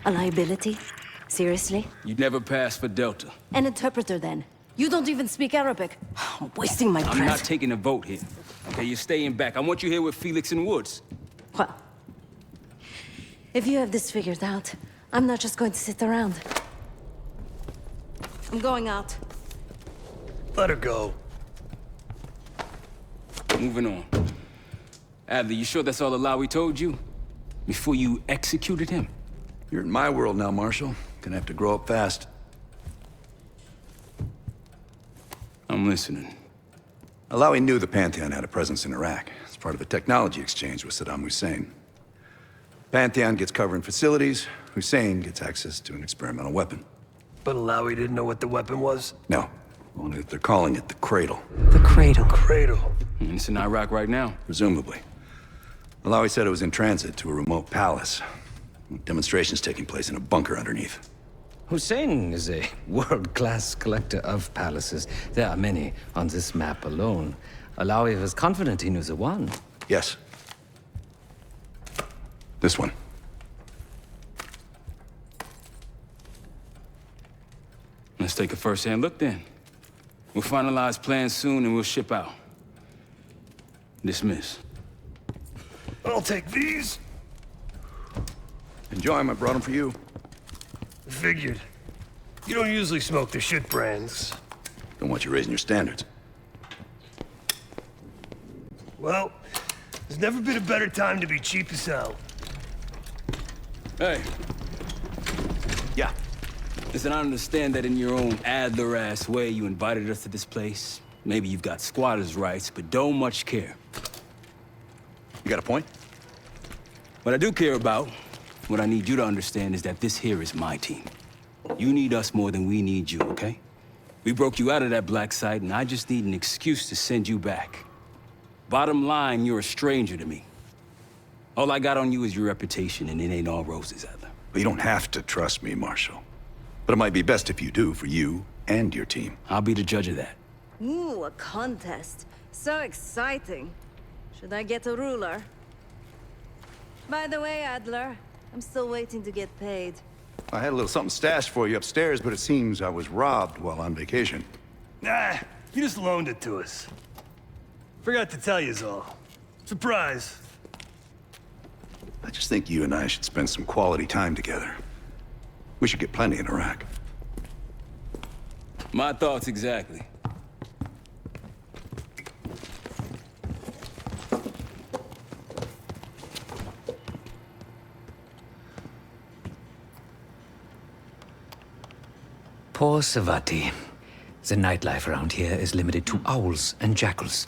A liability? Seriously? You'd never pass for Delta. An interpreter, then. You don't even speak Arabic. I'm wasting my breath. I'm not taking a vote here. Okay, you're staying back. I want you here with Felix and Woods. Well, if you have this figured out, I'm not just going to sit around. I'm going out. Let her go. Moving on. Adler, you sure that's all Alawi told you? Before you executed him? You're in my world now, Marshal. Gonna have to grow up fast. I'm listening. Alawi knew the Pantheon had a presence in Iraq. It's part of a technology exchange with Saddam Hussein. Pantheon gets cover in facilities. Hussein gets access to an experimental weapon. But Alawi didn't know what the weapon was? No, only that they're calling it the Cradle. The Cradle. Cradle. And it's in Iraq right now. Presumably. Alawi said it was in transit to a remote palace. Demonstrations taking place in a bunker underneath. Hussein is a world-class collector of palaces. There are many on this map alone. Alawi was confident he knew the one. Yes. This one. Let's take a first-hand look then. We'll finalize plans soon and we'll ship out. Dismiss. I'll take these. Enjoy them, I brought them for you. Figured. You don't usually smoke the shit brands. Don't want you raising your standards. Well, there's never been a better time to be cheap as hell. Hey, Yeah. listen, I understand that in your own Adler-ass way you invited us to this place. Maybe you've got squatters' rights, but don't much care. You got a point? What I do care about, what I need you to understand is that this here is my team. You need us more than we need you, okay? We broke you out of that black site, and I just need an excuse to send you back. Bottom line, you're a stranger to me. All I got on you is your reputation, and it ain't all roses, Adler. But you don't have to trust me, Marshal. But it might be best if you do, for you and your team. I'll be the judge of that. Ooh, a contest. So exciting. Should I get a ruler? By the way, Adler, I'm still waiting to get paid. I had a little something stashed for you upstairs, but it seems I was robbed while on vacation. Nah, you just loaned it to us. Forgot to tell yous all. Surprise. I just think you and I should spend some quality time together. We should get plenty in Iraq. My thoughts exactly. Poor Savati. The nightlife around here is limited to owls and jackals.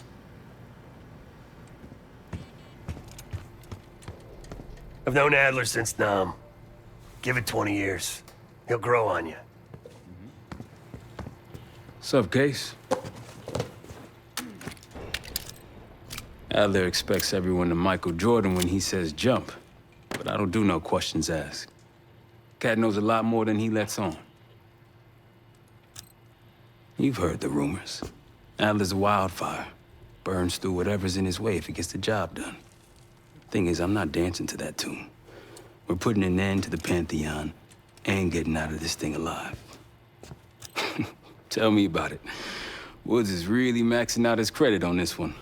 I've known Adler since Nam. Give it 20 years. He'll grow on you. Sup, Case? Adler expects everyone to Michael Jordan when he says jump, but I don't do no questions asked. Cat knows a lot more than he lets on. You've heard the rumors. Adler's a wildfire. Burns through whatever's in his way if he gets the job done. Thing is, I'm not dancing to that tune. We're putting an end to the Pantheon and getting out of this thing alive. Tell me about it. Woods is really maxing out his credit on this one.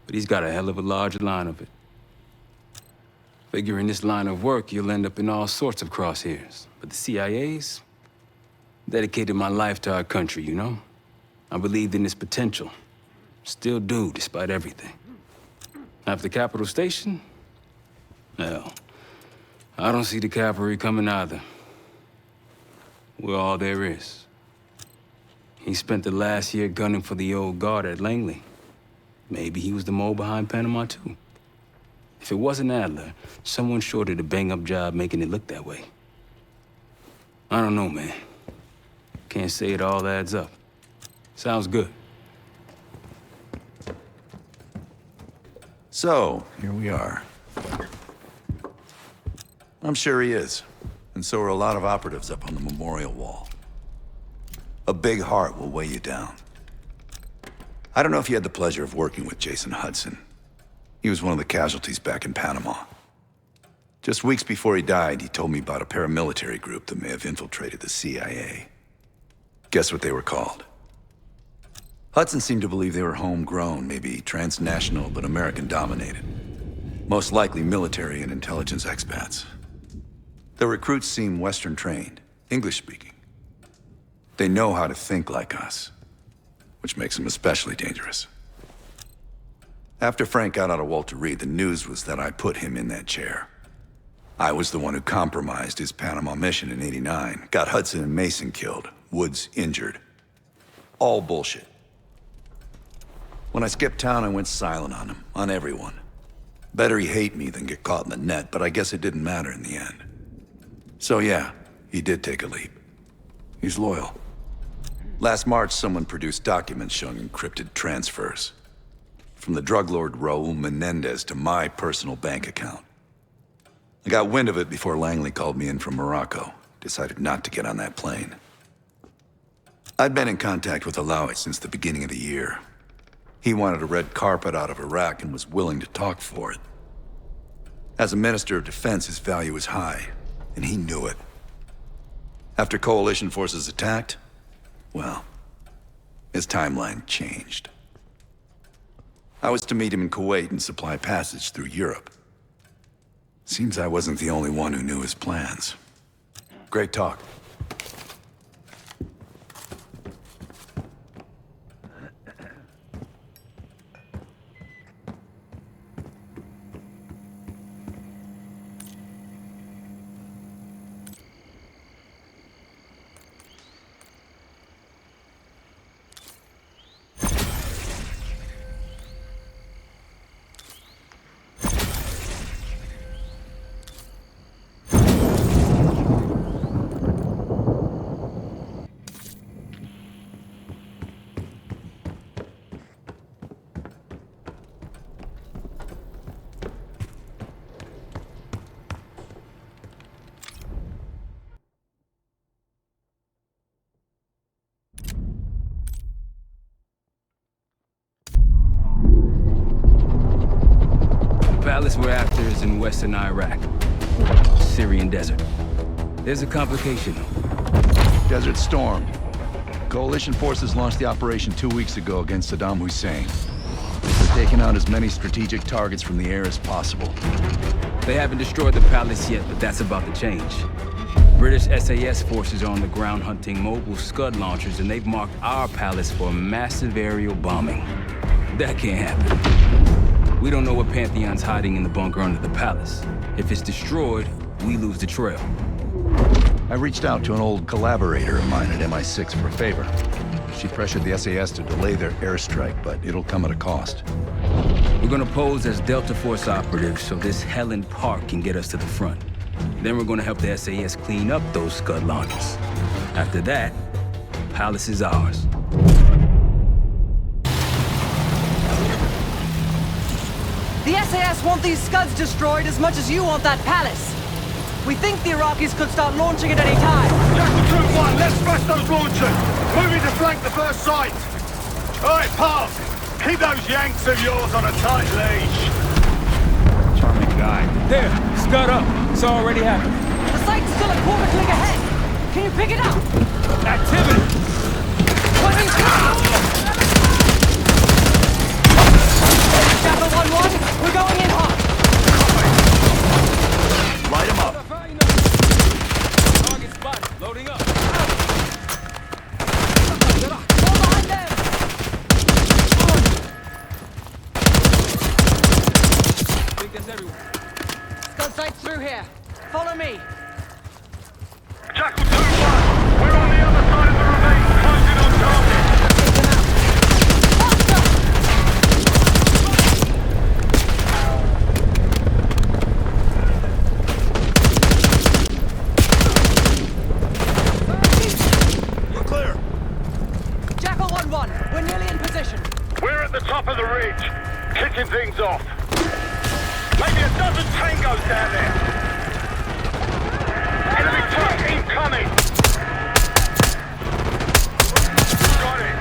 But he's got a hell of a large line of it. Figure in this line of work, you'll end up in all sorts of crosshairs. But the CIA's dedicated my life to our country, you know? I believed in its potential. Still do, despite everything. After Capital Station? Hell, I don't see the cavalry coming either. We're all there is. He spent the last year gunning for the old guard at Langley. Maybe he was the mole behind Panama, too. If it wasn't Adler, someone sure did a bang-up job making it look that way. I don't know, man. Can't say it all adds up. Sounds good. So, here we are. I'm sure he is. And so are a lot of operatives up on the memorial wall. A big heart will weigh you down. I don't know if you had the pleasure of working with Jason Hudson. He was one of the casualties back in Panama. Just weeks before he died, he told me about a paramilitary group that may have infiltrated the CIA. Guess what they were called? Hudson seemed to believe they were homegrown, maybe transnational, but American-dominated. Most likely military and intelligence expats. The recruits seem Western-trained, English-speaking. They know how to think like us, which makes them especially dangerous. After Frank got out of Walter Reed, the news was that I put him in that chair. I was the one who compromised his Panama mission in '89, got Hudson and Mason killed, Woods injured. All bullshit. When I skipped town, I went silent on him, on everyone. Better he hate me than get caught in the net, but I guess it didn't matter in the end. So yeah, he did take a leap. He's loyal. Last March, someone produced documents showing encrypted transfers. From the drug lord Raul Menendez to my personal bank account. I got wind of it before Langley called me in from Morocco. Decided not to get on that plane. I'd been in contact with Alawi since the beginning of the year. He wanted a red carpet out of Iraq and was willing to talk for it. As a Minister of Defense, his value was high, and he knew it. After coalition forces attacked, well, his timeline changed. I was to meet him in Kuwait and supply passage through Europe. Seems I wasn't the only one who knew his plans. Great talk. Palace we're after is in western Iraq, Syrian desert. There's a complication. Desert Storm. Coalition forces launched the operation 2 weeks ago against Saddam Hussein. They're taking out as many strategic targets from the air as possible. They haven't destroyed the palace yet, but that's about to change. British SAS forces are on the ground hunting mobile Scud launchers, and they've marked our palace for a massive aerial bombing. That can't happen. We don't know what Pantheon's hiding in the bunker under the palace. If it's destroyed, we lose the trail. I reached out to an old collaborator of mine at MI6 for a favor. She pressured the SAS to delay their airstrike, but it'll come at a cost. We're gonna pose as Delta Force operatives so this Helen Park can get us to the front. Then we're gonna help the SAS clean up those Scud launchers. After that, Palace is ours. The SAS want these Scuds destroyed as much as you want that palace. We think the Iraqis could start launching at any time. Jackal Troop 1, let's smash those launchers! Moving to flank the first site! Alright, Park! Keep those Yanks of yours on a tight leash! Charming guy. There! Scud up! It's already happened. The site's still a quarter click ahead. Can you pick it up? Activity! Putting Jackal 1-1, we're going in hot. Light him up. Target spotted. Loading up. Fall behind them. I think that's everyone. Scud site's through here. Follow me. Jackal 2-1, we're on the other side of the ravine, closing on target! You're clear. Jackal 1-1, we're nearly in position. We're at the top of the ridge, kicking things off. Maybe a dozen tangos down there. Enemy truck incoming! Got it!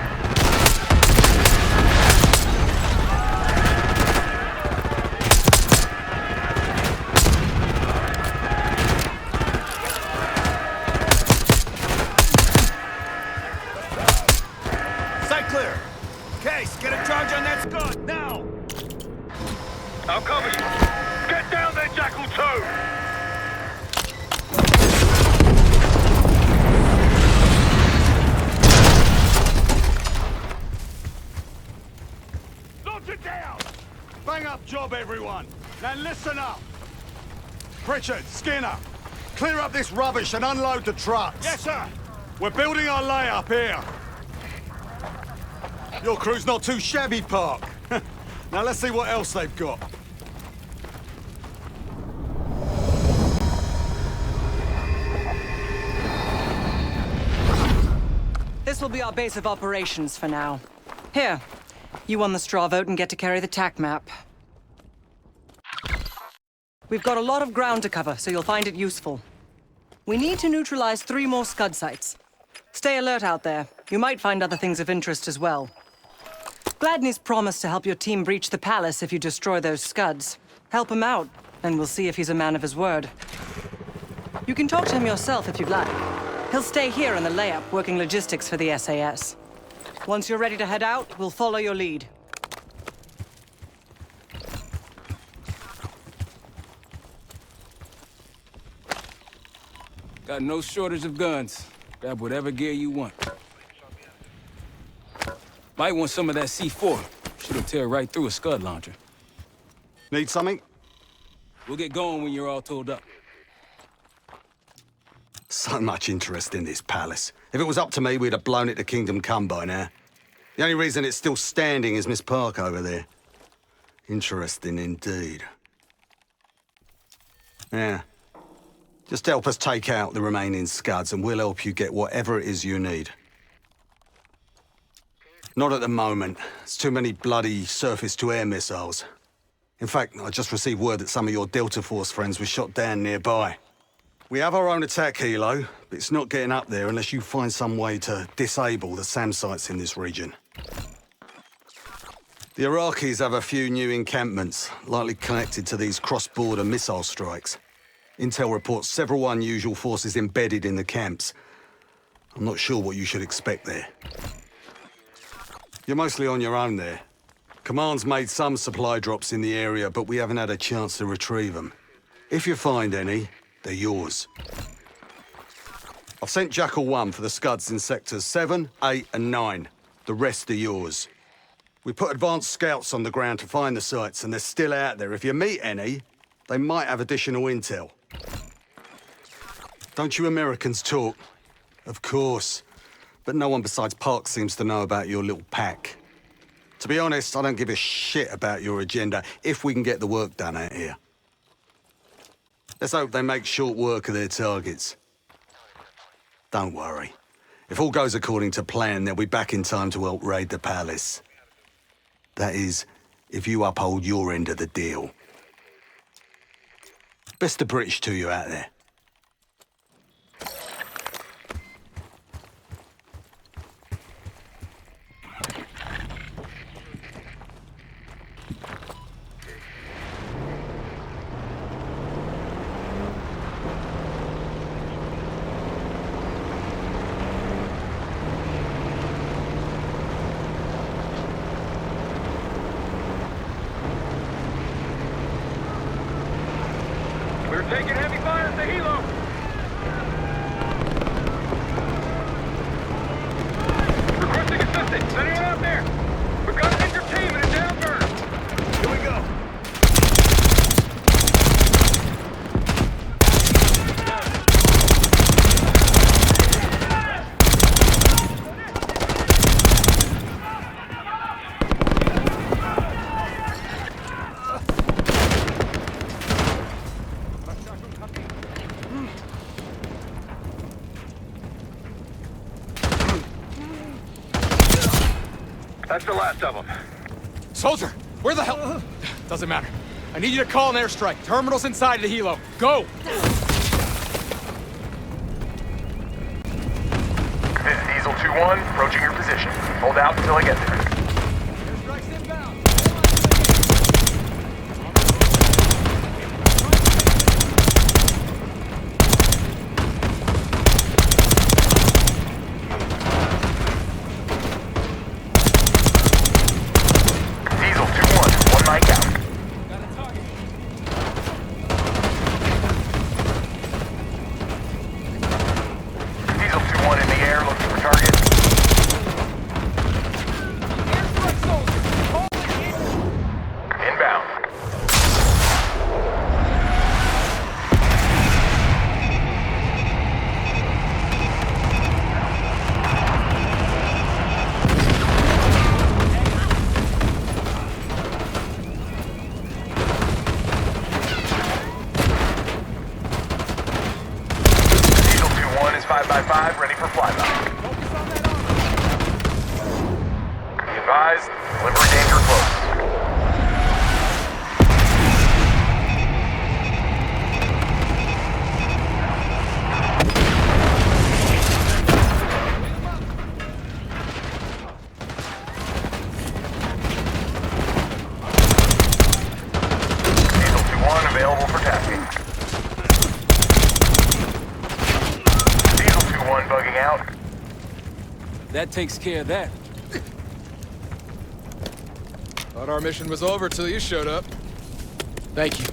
everyone. Now listen up. Pritchard, Skinner, clear up this rubbish and unload the trucks. Yes, sir. We're building our layup here. Your crew's not too shabby, Park. Now let's see what else they've got. This will be our base of operations for now. Here, you won the straw vote and get to carry the TAC map. We've got a lot of ground to cover, so you'll find it useful. We need to neutralize 3 more Scud sites. Stay alert out there. You might find other things of interest as well. Gladney's promised to help your team breach the palace if you destroy those Scuds. Help him out, and we'll see if he's a man of his word. You can talk to him yourself if you'd like. He'll stay here in the layup, working logistics for the SAS. Once you're ready to head out, we'll follow your lead. Got no shortage of guns. Grab whatever gear you want. Might want some of that C4. Should've tear right through a Scud launcher. Need something? We'll get going when you're all tooled up. So much interest in this palace. If it was up to me, we'd have blown it to Kingdom Come by now. The only reason it's still standing is Miss Park over there. Interesting indeed. Yeah. Just help us take out the remaining Scuds and we'll help you get whatever it is you need. Not at the moment. It's too many bloody surface-to-air missiles. In fact, I just received word that some of your Delta Force friends were shot down nearby. We have our own attack helo, but it's not getting up there unless you find some way to disable the SAM sites in this region. The Iraqis have a few new encampments, likely connected to these cross-border missile strikes. Intel reports several unusual forces embedded in the camps. I'm not sure what you should expect there. You're mostly on your own there. Command's made some supply drops in the area, but we haven't had a chance to retrieve them. If you find any, they're yours. I've sent Jackal 1 for the Scuds in sectors 7, 8, and 9. The rest are yours. We put advanced scouts on the ground to find the sites, and they're still out there. If you meet any, they might have additional intel. Don't you Americans talk? Of course. But no one besides Park seems to know about your little pack. To be honest, I don't give a shit about your agenda if we can get the work done out here. Let's hope they make short work of their targets. Don't worry. If all goes according to plan, they'll be back in time to help raid the palace. That is, if you uphold your end of the deal. Best of British to you out there. We're taking heavy fire at the helo. Requesting assistance. Anyone out there? We've got an injured team and a down burner. Here we go. That's the last of them. Soldier, where the hell? Doesn't matter. I need you to call an airstrike. Terminal's inside of the helo. Go! This is Diesel 2-1, approaching your position. Hold out until I get there. Airstrike's inbound. Diesel 2-1, one mic out. Got a target. Diesel 2-1 in the air, looking for target. 5x5 ready for flyby. Be advised, delivery danger close. Diesel 2-1 available for tasking. Diesel 2-1 bugging out. That takes care of that. Thought our mission was over till you showed up. Thank you.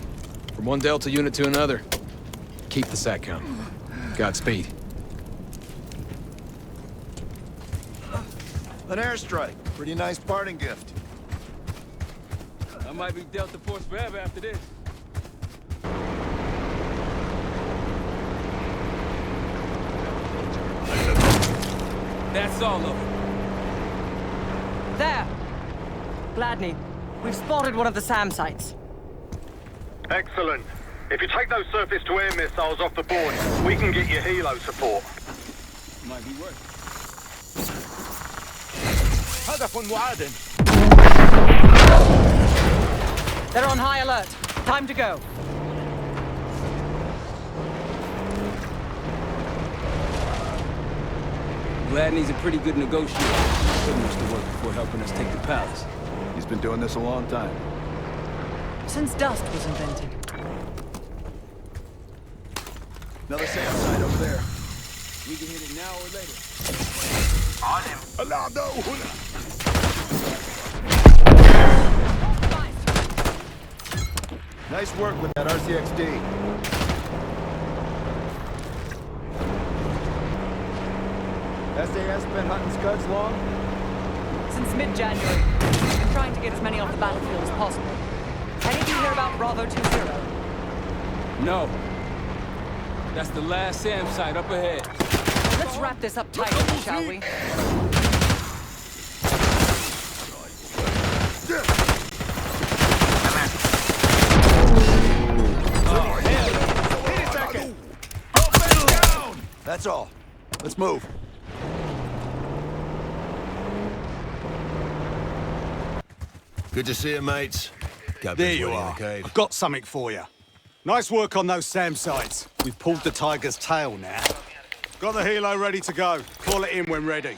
From one Delta unit to another. Keep the sat count. Godspeed. An airstrike. Pretty nice parting gift. I might be Delta Force forever after this. That's all of it. There! Gladney, we've spotted one of the SAM sites. Excellent. If you take those surface-to-air missiles off the board, we can get you helo support. Might be worth They're on high alert. Time to go. Gladney's a pretty good negotiator. Put much to work before helping us take the palace. He's been doing this a long time. Since dust was invented. Another SAM site over there. We can hit it now or later. On him. Nice work with that RCXD. SAS been hunting Scuds long? Since mid-January. We've been trying to get as many off the battlefield as possible. Any of you hear about Bravo 20? No. That's the last SAM site up ahead. Let's wrap this up tight, shall we? That's all. Let's move. Good to see you, mates. There you are. I've got something for you. Nice work on those SAM sites. We've pulled the tiger's tail now. Got the helo ready to go. Call it in when ready.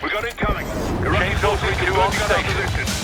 We got it coming. Chainsaw 3-2 on station.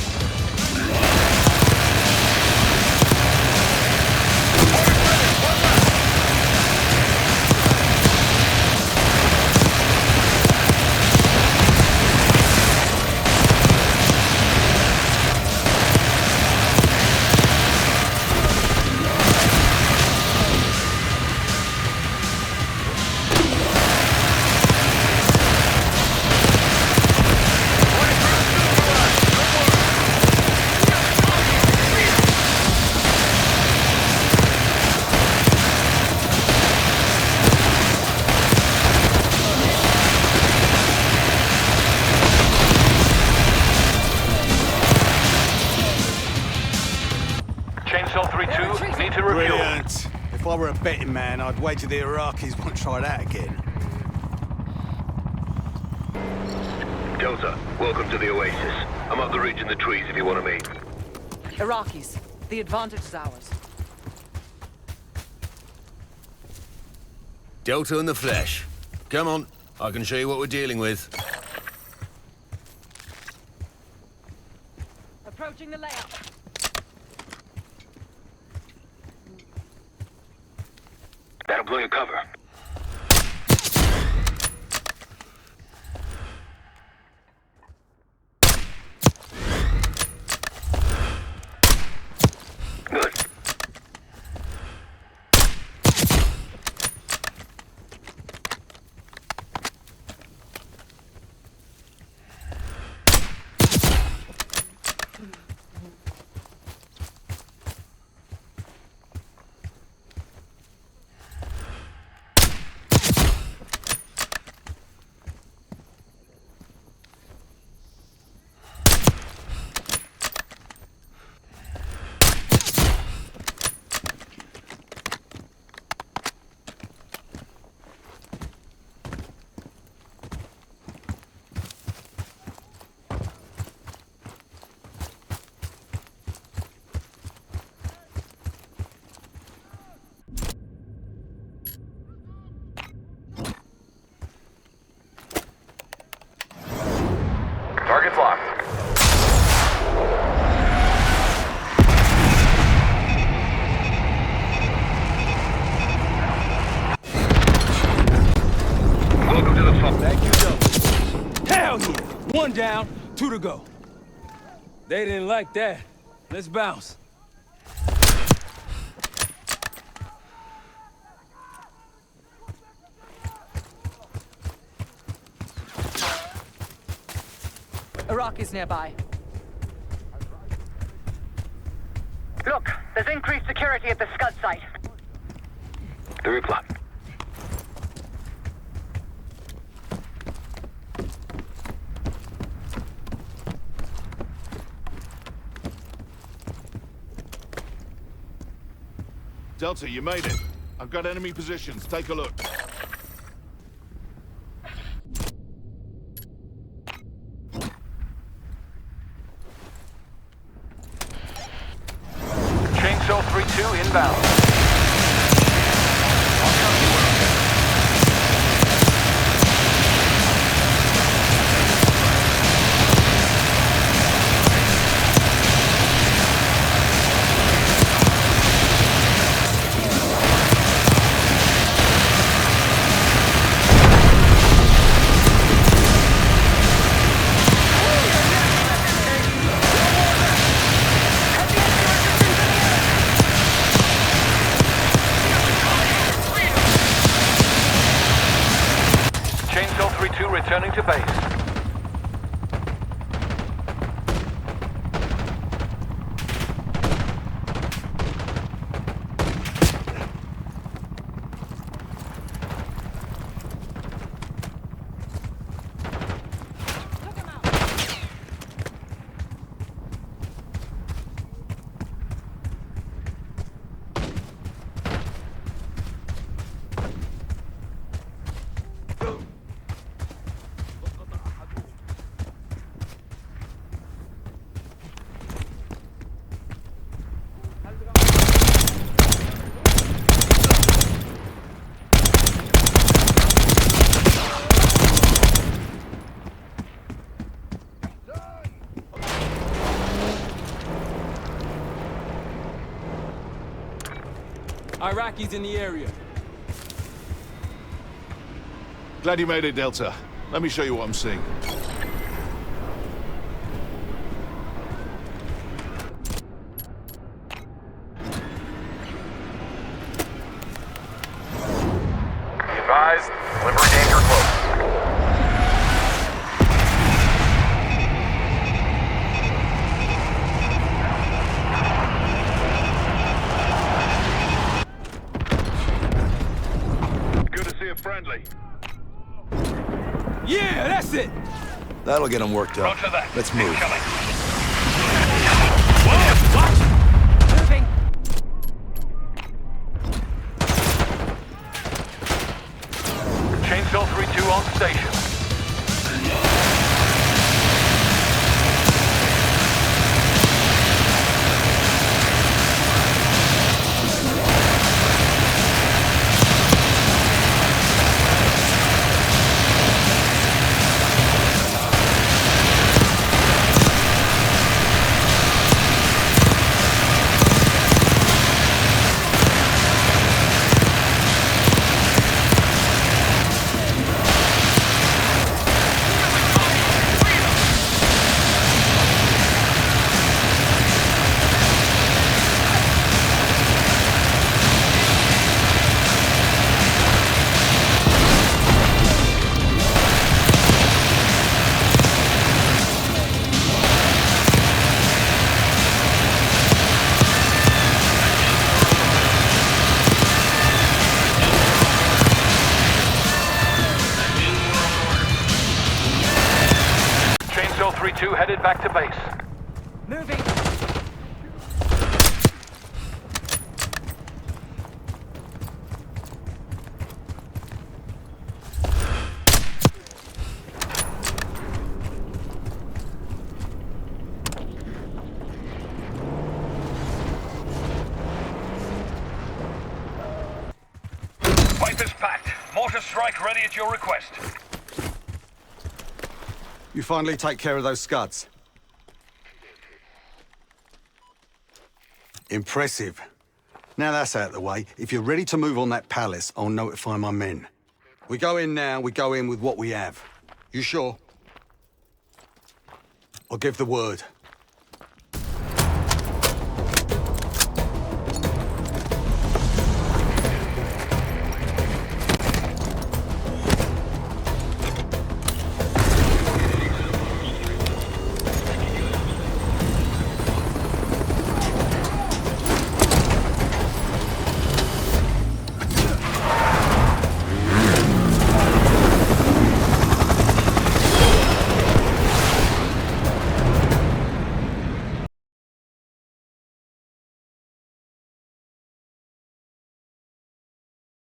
Chainsaw 3-2, need to refuel. Brilliant. If I were a betting man, I'd wager the Iraqis won't try that again. Delta, welcome to the Oasis. I'm up the ridge in the trees if you want to meet. Iraqis, the advantage is ours. Delta in the flesh. Come on, I can show you what we're dealing with. Approaching the layout. That'll blow your cover. Good. One down, 2 to go. They didn't like that. Let's bounce. Iraqis nearby. Look, there's increased security at the Scud site. 3 o'clock. Delta, you made it. I've got enemy positions. Take a look. Chainsaw 3-2 inbound. Chainsaw 3-2 returning to base. Iraqis in the area. Glad you made it, Delta. Let me show you what I'm seeing. Be advised, delivery danger close. Good to see a friendly. Yeah, that's it! That'll get them worked up. Roger that. Let's move. Incoming. Moving. Chainsaw 3-2 on station. Chainsaw 3-2 headed back to base. Moving. Viper's packed. Mortar strike ready at your request. You finally take care of those Scuds. Impressive. Now that's out of the way, if you're ready to move on that palace, I'll notify my men. We go in now, we go in with what we have. You sure? I'll give the word.